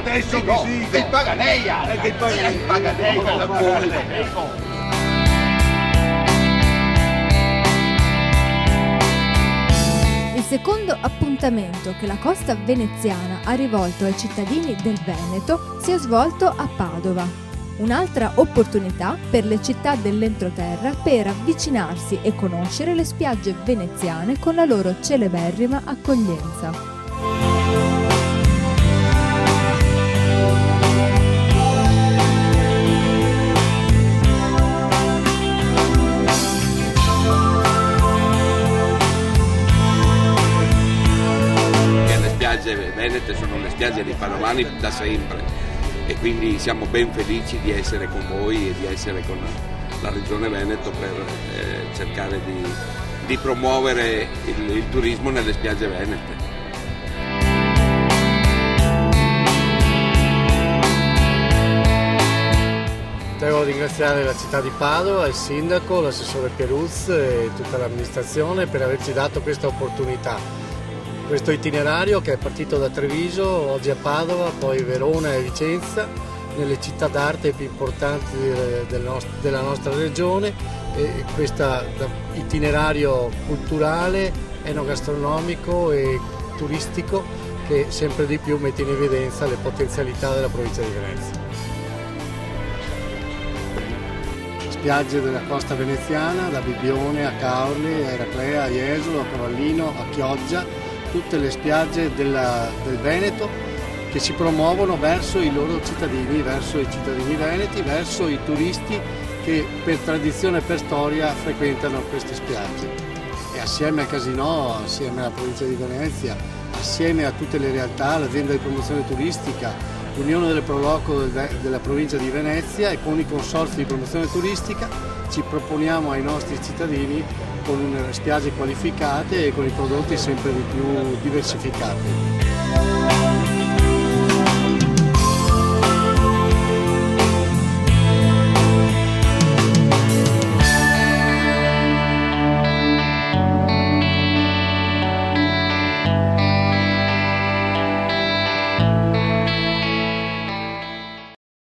Adesso che sì! Che paga lei, che paga lei per la lavoro! Il secondo appuntamento che la Costa Veneziana ha rivolto ai cittadini del Veneto si è svolto a Padova. Un'altra opportunità per le città dell'entroterra per avvicinarsi e conoscere le spiagge veneziane con la loro celeberrima accoglienza. Le spiagge venete sono le spiagge dei padovani da sempre e quindi siamo ben felici di essere con voi e di essere con la Regione Veneto per cercare di promuovere il turismo nelle spiagge venete. Devo ringraziare la città di Padova, il sindaco, l'assessore Peruz e tutta l'amministrazione per averci dato questa opportunità. Questo itinerario che è partito da Treviso, oggi a Padova, poi Verona e Vicenza, nelle città d'arte più importanti della nostra regione, e questo itinerario culturale, enogastronomico e turistico che sempre di più mette in evidenza le potenzialità della provincia di Venezia. Spiagge della costa veneziana, da Bibbione a Caorle, a Eraclea, a Jesolo, a Cavallino, a Chioggia, tutte le spiagge del Veneto che si promuovono verso i loro cittadini, verso i cittadini veneti, verso i turisti che per tradizione e per storia frequentano queste spiagge. E assieme a Casinò, assieme alla provincia di Venezia, assieme a tutte le realtà, l'azienda di promozione turistica, l'Unione delle Proloco della provincia di Venezia e con i consorzi di promozione turistica ci proponiamo ai nostri cittadini con spiagge qualificate e con i prodotti sempre di più diversificati.